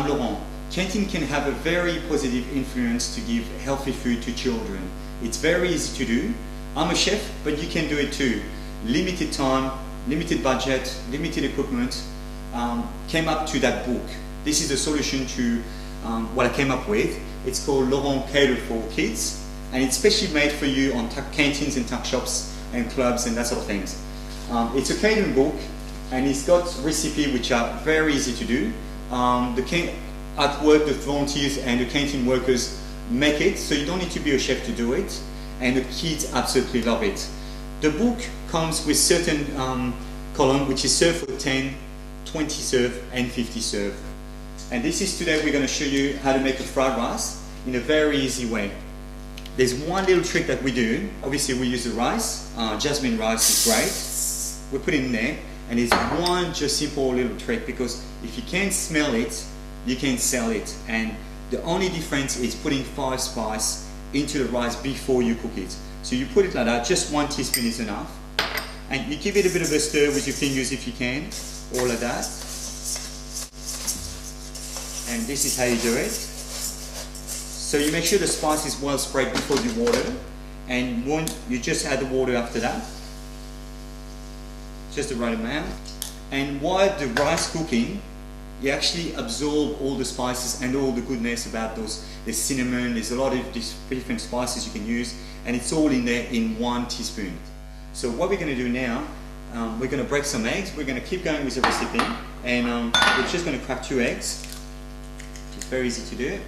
I'm Laurent. Canteen can have a very positive influence to give healthy food to children. It's very easy to do. I'm a chef, but you can do it too. Limited time, limited budget, limited equipment, came up to that book. This is a solution to what I came up with. It's called Laurent Catered for Kids, and it's specially made for you on canteens and tuck shops and clubs and that sort of things. It's a catering book, and it's got recipes which are very easy to do. At work, the volunteers and the canteen workers make it, so you don't need to be a chef to do it, and the kids absolutely love it. The book comes with certain column, which is serve for 10, 20 serve, and 50 serve. And this is today we're going to show you how to make a fried rice in a very easy way. There's one little trick that we do. Obviously we use the rice, jasmine rice is great. We put it in there, and there's one just simple little trick, because if you can't smell it, you can sell it. And the only difference is putting 5 spices into the rice before you cook it. So you put it like that, just 1 teaspoon is enough. And you give it a bit of a stir with your fingers if you can, all of that. And this is how you do it. So you make sure the spice is well spread before you water, and you just add the water after that, just the right amount. And while the rice cooking, you actually absorb all the spices and all the goodness about those. There's cinnamon, there's a lot of different spices you can use, and it's all in there in 1 teaspoon. So what we're going to do now, we're going to break some eggs. We're going to keep going with the recipe, and we're just going to crack 2 eggs. It's very easy to do.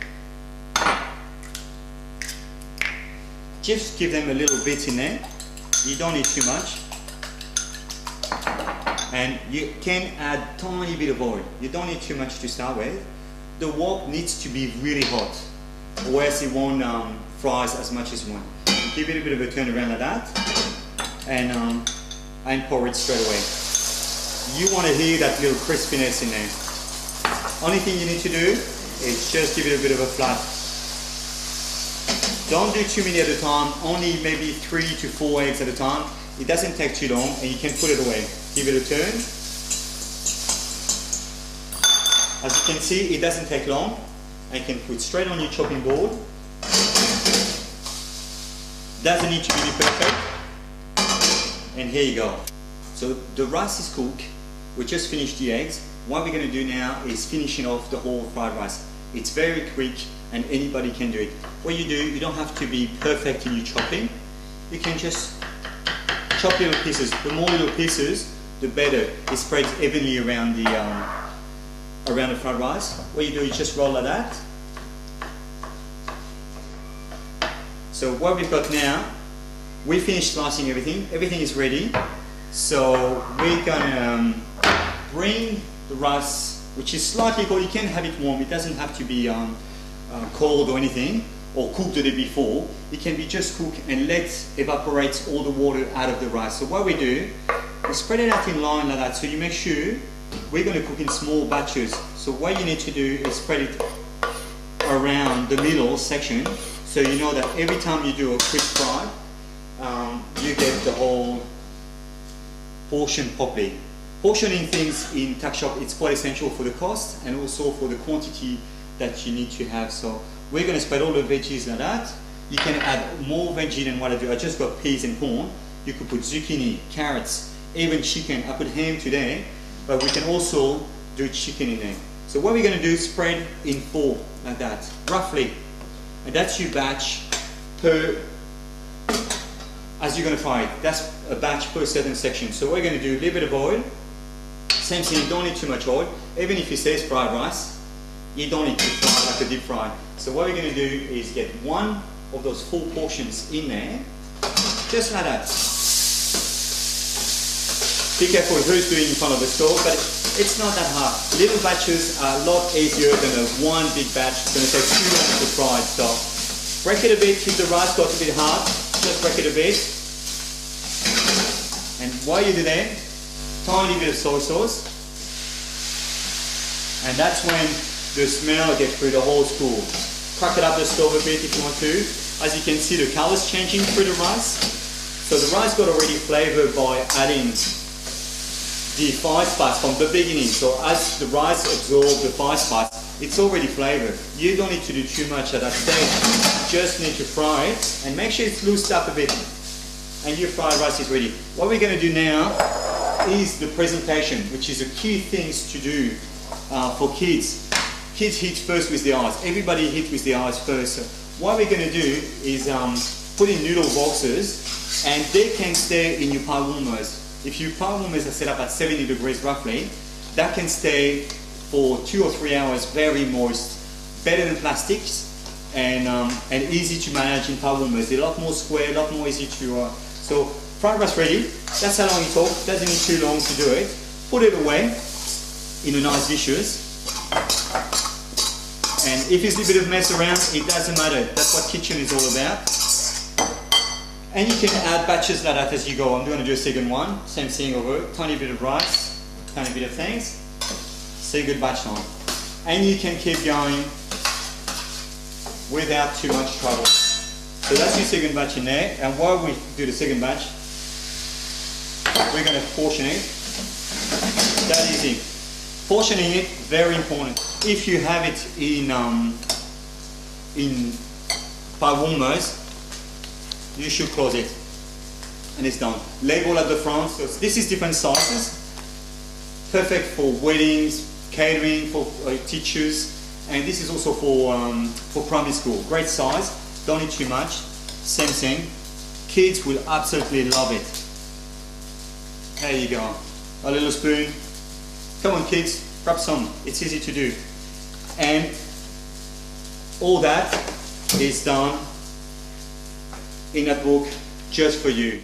Just give them a little bit in there. You don't need too much. And you can add tiny bit of oil. You don't need too much to start with. The wok needs to be really hot, or else it won't fries as much as you want. You give it a bit of a turn around like that, and pour it straight away. You want to hear that little crispiness in there. Only thing you need to do is just give it a bit of a flap. Don't do too many at a time, only maybe 3 to 4 eggs at a time. It doesn't take too long, and you can put it away. Give it a turn. As you can see, it doesn't take long. I can put straight on your chopping board. Doesn't need to be perfect. And here you go. So the rice is cooked. We just finished the eggs. What we're going to do now is finishing off the whole fried rice. It's very quick, and anybody can do it. What you do, you don't have to be perfect in your chopping. You can just chop little pieces. The more little pieces, the better. It spreads evenly around the fried rice. What you do is just roll like that. So what we've got now, we finished slicing everything. Everything is ready. So we're gonna bring the rice, which is slightly cold. You can have it warm. It doesn't have to be cold or anything, or cooked the day before. It can be just cooked and let evaporate all the water out of the rice. So what we do, we spread it out in line like that. So you make sure we're going to cook in small batches. So what you need to do is spread it around the middle section, so you know that every time you do a quick fry, you get the whole portion properly. Portioning things in tuck shop, it's quite essential for the cost and also for the quantity that you need to have. So we're going to spread all the veggies like that. You can add more veggie than what I do. I just got peas and corn. You could put zucchini, carrots, even chicken. I put ham today, but we can also do chicken in there. So what we're going to do is spread in 4 like that, roughly. And that's your batch per, as you're going to fry it. That's a batch per certain section. So what we're going to do, a little bit of oil. Same thing, you don't need too much oil. Even if it says fried rice, you don't need to fry like a deep fry. So what we're going to do is get 1 of those 4 portions in there, just like that. Be careful who's doing in front of the stove, but it's not that hard. Little batches are a lot easier than a 1 big batch. It's going to take too long to fry. So break it a bit, keep the rice got a bit hard, just break it a bit. And while you do that, tiny bit of soy sauce. And that's when the smell gets through the whole school. Crack it up the stove a bit if you want to. As you can see, the color's changing through the rice. So the rice got already flavored by adding the 5 spice from the beginning. So as the rice absorbs the 5 spice, it's already flavored. You don't need to do too much at that stage. You just need to fry it and make sure it's loosened up a bit. And your fried rice is ready. What we're going to do now is the presentation, which is a key things to do for kids. Kids hit first with their eyes. Everybody hit with their eyes first. So what we're going to do is put in noodle boxes, and they can stay in your pie warmers. If your pie warmers are set up at 70 degrees roughly, that can stay for 2 or 3 hours very moist. Better than plastics, and easy to manage in pie warmers. They're a lot more square, a lot more easy to... So fried rice ready. That's how long it takes. Doesn't need too long to do it. Put it away in a nice dishes. And if there's a bit of mess around, it doesn't matter. That's what kitchen is all about. And you can add batches like that as you go. I'm going to do a second one. Same thing over. Tiny bit of rice, tiny bit of things. Second batch on. And you can keep going without too much trouble. So that's your second batch in there. And while we do the second batch, we're going to portion it. That easy. Portioning it, very important. If you have it in pie warmers, you should close it. And it's done. Label at the front. So this is different sizes. Perfect for weddings, catering, for teachers. And this is also for primary school. Great size. Don't need too much. Same thing. Kids will absolutely love it. There you go. A little spoon. Come on kids, grab some. It's easy to do. And all that is done in a book just for you.